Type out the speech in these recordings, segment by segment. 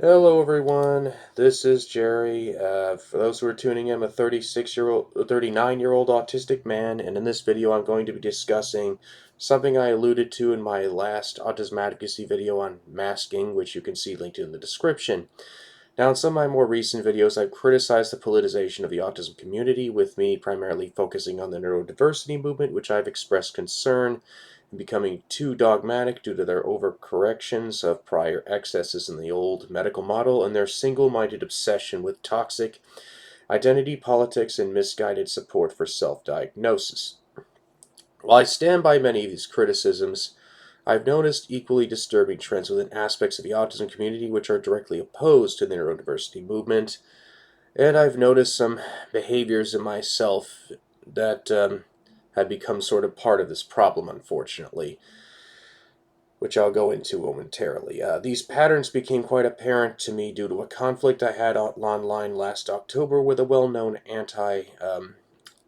Hello everyone, this is Jerry. For those who are tuning in, I'm a 39-year-old autistic man, and in this video I'm going to be discussing something I alluded to in my last autism advocacy video on masking, which you can see linked in the description. Now, in some of my more recent videos, I've criticized the politicization of the autism community, with me primarily focusing on the neurodiversity movement, which I've expressed concern in becoming too dogmatic due to their overcorrections of prior excesses in the old medical model and their single-minded obsession with toxic identity politics and misguided support for self-diagnosis. While I stand by many of these criticisms, I've noticed equally disturbing trends within aspects of the autism community which are directly opposed to the neurodiversity movement, and I've noticed some behaviors in myself that have become sort of part of this problem, unfortunately, which I'll go into momentarily. These patterns became quite apparent to me due to a conflict I had online last October with a well-known anti-ND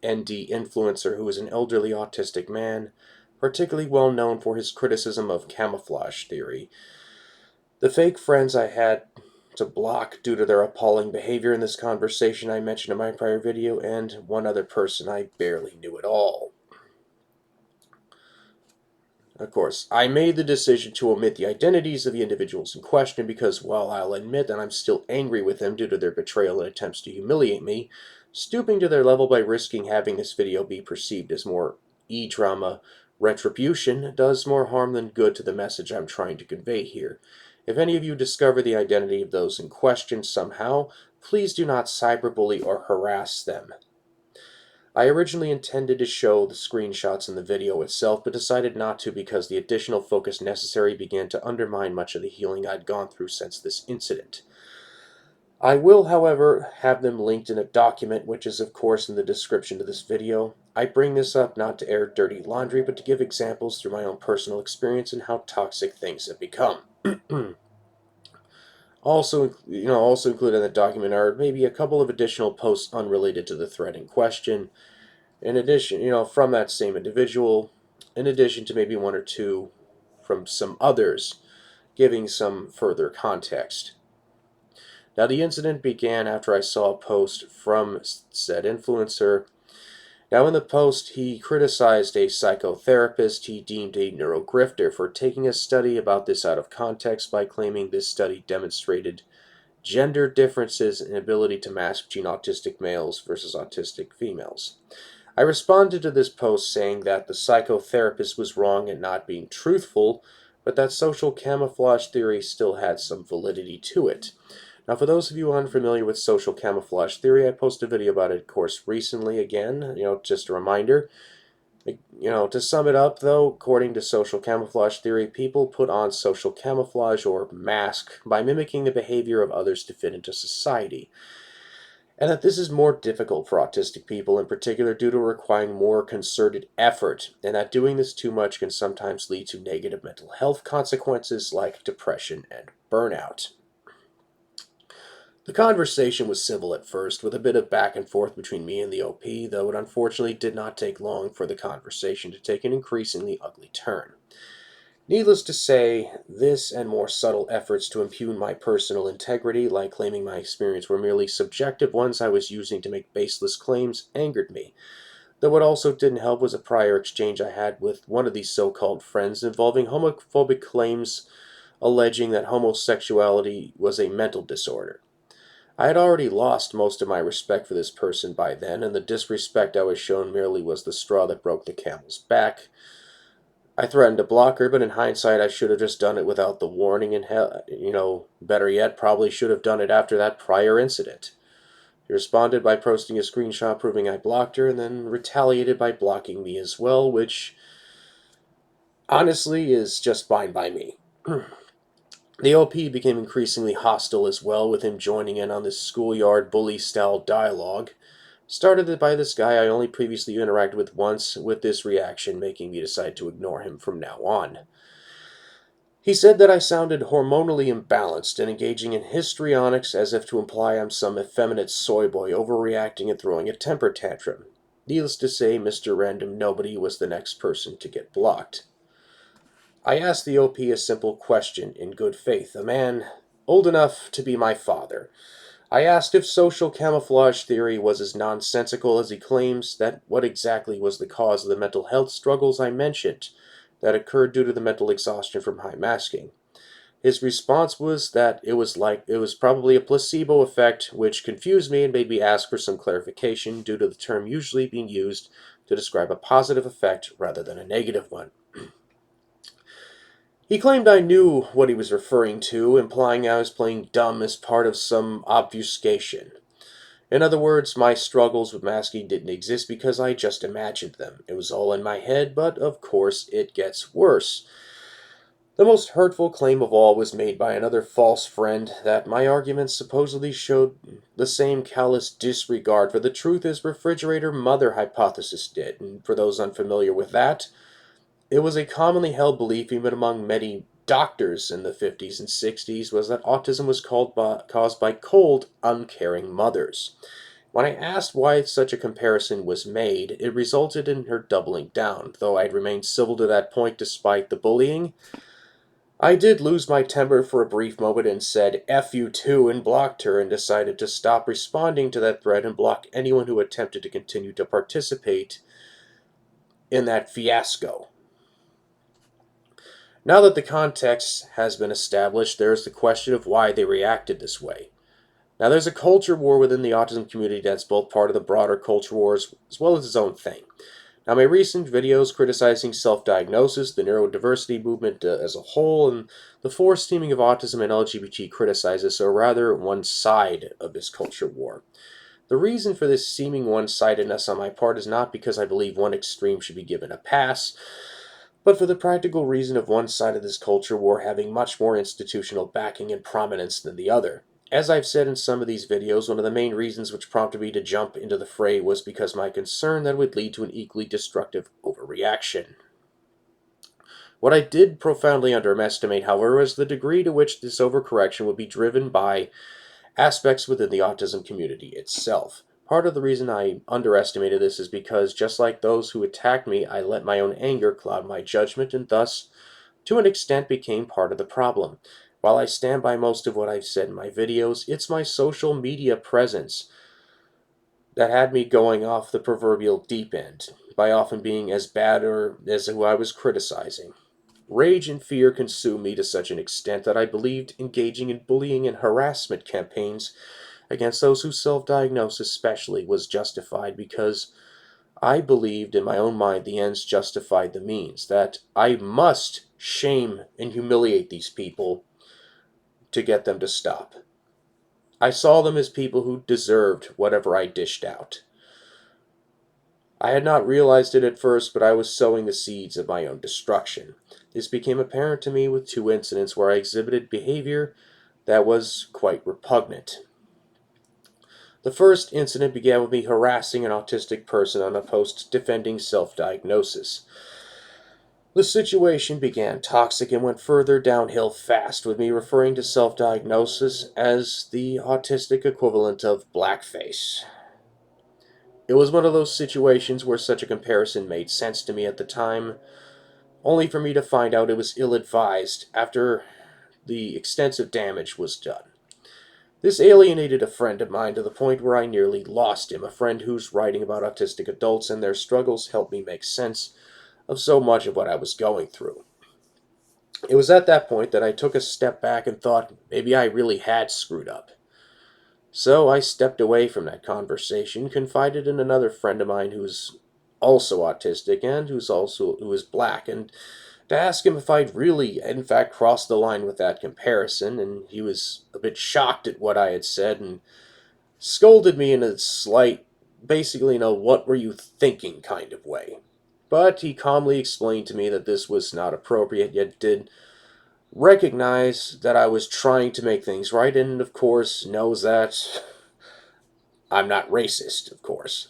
influencer who is an elderly autistic man, particularly well known for his criticism of camouflage theory. The fake friends I had to block due to their appalling behavior in this conversation I mentioned in my prior video, and one other person I barely knew at all. Of course, I made the decision to omit the identities of the individuals in question because, while I'll admit that I'm still angry with them due to their betrayal and attempts to humiliate me, stooping to their level by risking having this video be perceived as more e-drama retribution does more harm than good to the message I'm trying to convey here. If any of you discover the identity of those in question somehow, please do not cyberbully or harass them. I originally intended to show the screenshots in the video itself, but decided not to because the additional focus necessary began to undermine much of the healing I'd gone through since this incident. I will, however, have them linked in a document, which is of course in the description of this video. I bring this up not to air dirty laundry, but to give examples through my own personal experience and how toxic things have become. Also included in the document are maybe a couple of additional posts unrelated to the thread in question. In addition, from that same individual, in addition to maybe one or two from some others, giving some further context. Now, the incident began after I saw a post from said influencer. Now, in the post, he criticized a psychotherapist he deemed a neurogrifter for taking a study about this out of context by claiming this study demonstrated gender differences in ability to mask between autistic males versus autistic females. I responded to this post saying that the psychotherapist was wrong in not being truthful, but that social camouflage theory still had some validity to it. Now, for those of you unfamiliar with social camouflage theory, I posted a video about it, of course, recently again, just a reminder. To sum it up, though, according to social camouflage theory, people put on social camouflage or mask by mimicking the behavior of others to fit into society, and that this is more difficult for autistic people in particular due to requiring more concerted effort, and that doing this too much can sometimes lead to negative mental health consequences like depression and burnout. The conversation was civil at first, with a bit of back and forth between me and the OP, though it unfortunately did not take long for the conversation to take an increasingly ugly turn. Needless to say, this and more subtle efforts to impugn my personal integrity, like claiming my experience were merely subjective ones I was using to make baseless claims, angered me. Though what also didn't help was a prior exchange I had with one of these so-called friends involving homophobic claims alleging that homosexuality was a mental disorder. I had already lost most of my respect for this person by then, and the disrespect I was shown merely was the straw that broke the camel's back. I threatened to block her, but in hindsight, I should have just done it without the warning, and better yet, probably should have done it after that prior incident. He responded by posting a screenshot proving I blocked her, and then retaliated by blocking me as well, which honestly is just fine by me. The OP became increasingly hostile as well, with him joining in on this schoolyard bully-style dialogue. Started by this guy I only previously interacted with once, with this reaction making me decide to ignore him from now on. He said that I sounded hormonally imbalanced and engaging in histrionics as if to imply I'm some effeminate soy boy overreacting and throwing a temper tantrum. Needless to say, Mr. Random Nobody was the next person to get blocked. I asked the OP a simple question in good faith. A man old enough to be my father. I asked if social camouflage theory was as nonsensical as he claims, that what exactly was the cause of the mental health struggles I mentioned that occurred due to the mental exhaustion from high masking. His response was that it was probably a placebo effect, which confused me and made me ask for some clarification due to the term usually being used to describe a positive effect rather than a negative one. He claimed I knew what he was referring to, implying I was playing dumb as part of some obfuscation. In other words, my struggles with masking didn't exist because I just imagined them. It was all in my head, but of course it gets worse. The most hurtful claim of all was made by another false friend that my arguments supposedly showed the same callous disregard for the truth as refrigerator mother hypothesis did. And for those unfamiliar with that, it was a commonly held belief even among many doctors in the 50s and 60s was that autism was caused by cold, uncaring mothers. When I asked why such a comparison was made, it resulted in her doubling down. Though I'd remained civil to that point despite the bullying, I did lose my temper for a brief moment and said F you too and blocked her and decided to stop responding to that thread and block anyone who attempted to continue to participate in that fiasco. Now that the context has been established, there is the question of why they reacted this way. Now, there's a culture war within the autism community that's both part of the broader culture wars as well as its own thing. Now, my recent videos criticizing self diagnosis, the neurodiversity movement as a whole, and the forced teaming of autism and LGBT criticizes are rather one side of this culture war. The reason for this seeming one sidedness on my part is not because I believe one extreme should be given a pass, but for the practical reason of one side of this culture war having much more institutional backing and prominence than the other. As I've said in some of these videos, one of the main reasons which prompted me to jump into the fray was because my concern that it would lead to an equally destructive overreaction. What I did profoundly underestimate, however, is the degree to which this overcorrection would be driven by aspects within the autism community itself. Part of the reason I underestimated this is because, just like those who attacked me, I let my own anger cloud my judgment and thus, to an extent, became part of the problem. While I stand by most of what I've said in my videos, it's my social media presence that had me going off the proverbial deep end, by often being as bad or as who I was criticizing. Rage and fear consumed me to such an extent that I believed engaging in bullying and harassment campaigns against those who self-diagnosed especially was justified because I believed in my own mind the ends justified the means, that I must shame and humiliate these people to get them to stop. I saw them as people who deserved whatever I dished out. I had not realized it at first, but I was sowing the seeds of my own destruction. This became apparent to me with two incidents where I exhibited behavior that was quite repugnant. The first incident began with me harassing an autistic person on a post defending self-diagnosis. The situation began toxic and went further downhill fast, with me referring to self-diagnosis as the autistic equivalent of blackface. It was one of those situations where such a comparison made sense to me at the time, only for me to find out it was ill-advised after the extensive damage was done. This alienated a friend of mine to the point where I nearly lost him, a friend whose writing about autistic adults and their struggles helped me make sense of so much of what I was going through. It was at that point that I took a step back and thought maybe I really had screwed up. So I stepped away from that conversation, confided in another friend of mine who's also autistic and who is black, and to ask him if I'd really, in fact, crossed the line with that comparison, and he was a bit shocked at what I had said and scolded me in a slight, basically, what were you thinking kind of way. But he calmly explained to me that this was not appropriate, yet did recognize that I was trying to make things right, and of course knows that I'm not racist, of course.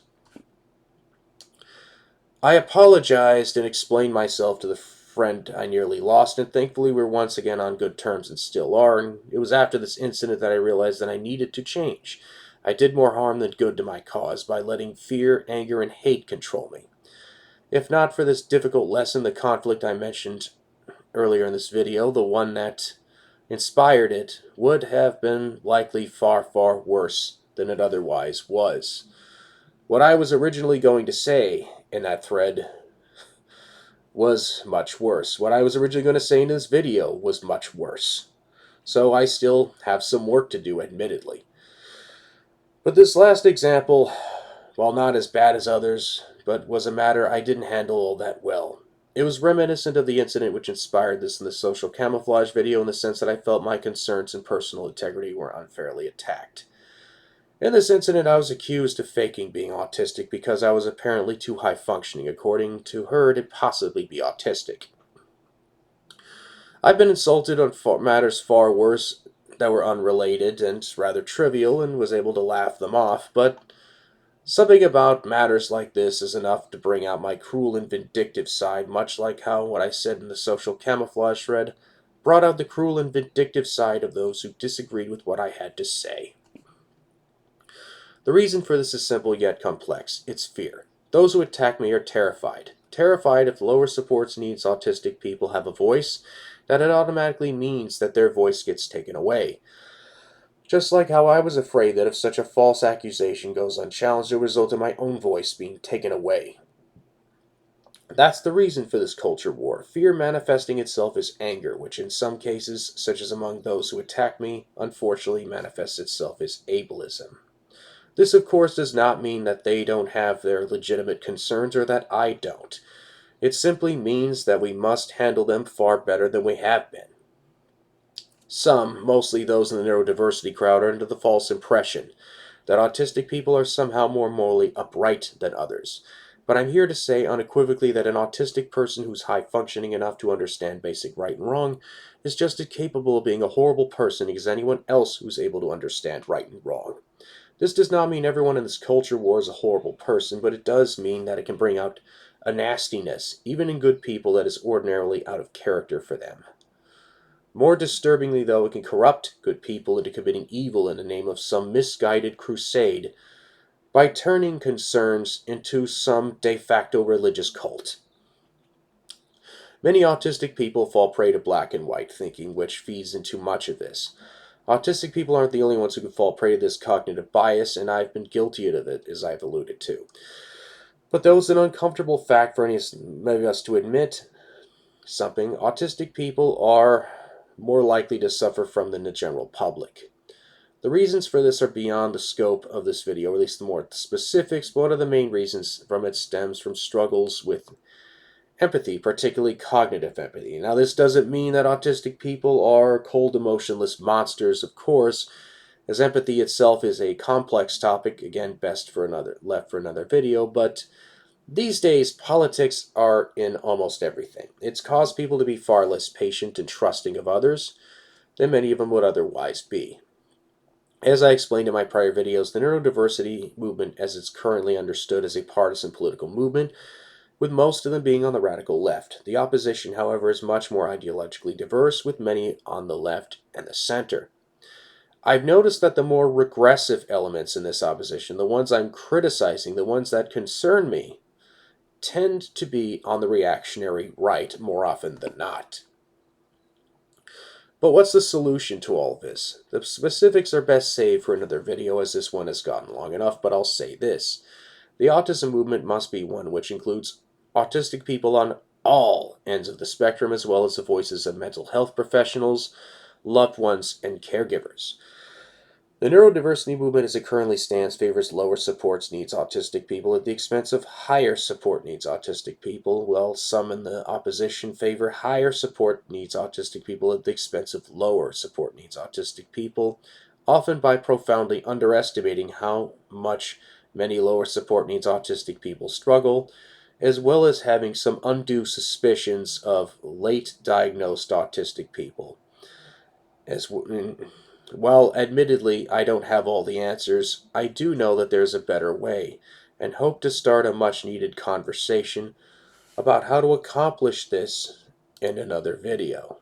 I apologized and explained myself to the friend I nearly lost, and thankfully we're once again on good terms and still are, and it was after this incident that I realized that I needed to change. I did more harm than good to my cause by letting fear, anger, and hate control me. If not for this difficult lesson, the conflict I mentioned earlier in this video, the one that inspired it would have been likely far, far worse than it otherwise was. What I was originally going to say in that thread was much worse. What I was originally going to say in this video was much worse. So I still have some work to do, admittedly. But this last example, while not as bad as others, but was a matter I didn't handle all that well. It was reminiscent of the incident which inspired this in the social camouflage video, in the sense that I felt my concerns and personal integrity were unfairly attacked. In this incident, I was accused of faking being autistic because I was apparently too high functioning, according to her, to possibly be autistic. I've been insulted on matters far worse that were unrelated and rather trivial, and was able to laugh them off, but something about matters like this is enough to bring out my cruel and vindictive side, much like how what I said in the social camouflage thread brought out the cruel and vindictive side of those who disagreed with what I had to say. The reason for this is simple yet complex. It's fear. Those who attack me are terrified. Terrified if lower supports needs autistic people have a voice, that it automatically means that their voice gets taken away. Just like how I was afraid that if such a false accusation goes unchallenged, it will result in my own voice being taken away. That's the reason for this culture war. Fear manifesting itself as anger, which in some cases, such as among those who attack me, unfortunately manifests itself as ableism. This, of course, does not mean that they don't have their legitimate concerns or that I don't. It simply means that we must handle them far better than we have been. Some, mostly those in the neurodiversity crowd, are under the false impression that autistic people are somehow more morally upright than others. But I'm here to say unequivocally that an autistic person who's high functioning enough to understand basic right and wrong is just as capable of being a horrible person as anyone else who's able to understand right and wrong. This does not mean everyone in this culture war is a horrible person, but it does mean that it can bring out a nastiness, even in good people, that is ordinarily out of character for them. More disturbingly, though, it can corrupt good people into committing evil in the name of some misguided crusade by turning concerns into some de facto religious cult. Many autistic people fall prey to black and white thinking, which feeds into much of this. Autistic people aren't the only ones who can fall prey to this cognitive bias, and I've been guilty of it, as I've alluded to. But though it's an uncomfortable fact for any of us to admit something, autistic people are more likely to suffer from than the general public. The reasons for this are beyond the scope of this video, or at least the more specifics, but one of the main reasons from it stems from struggles with empathy, particularly cognitive empathy. Now, this doesn't mean that autistic people are cold, emotionless monsters, of course, as empathy itself is a complex topic, again, left for another video, but these days, politics are in almost everything. It's caused people to be far less patient and trusting of others than many of them would otherwise be. As I explained in my prior videos, the neurodiversity movement, as it's currently understood, is a partisan political movement, with most of them being on the radical left. The opposition, however, is much more ideologically diverse, with many on the left and the center. I've noticed that the more regressive elements in this opposition, the ones I'm criticizing, the ones that concern me, tend to be on the reactionary right more often than not. But what's the solution to all of this? The specifics are best saved for another video, as this one has gotten long enough, but I'll say this. The autism movement must be one which includes autistic people on all ends of the spectrum, as well as the voices of mental health professionals, loved ones, and caregivers. The neurodiversity movement, as it currently stands, favors lower supports needs autistic people at the expense of higher support needs autistic people, while some in the opposition favor higher support needs autistic people at the expense of lower support needs autistic people, often by profoundly underestimating how much many lower support needs autistic people struggle, as well as having some undue suspicions of late diagnosed autistic people. While admittedly I don't have all the answers, I do know that there's a better way, and hope to start a much needed conversation about how to accomplish this in another video.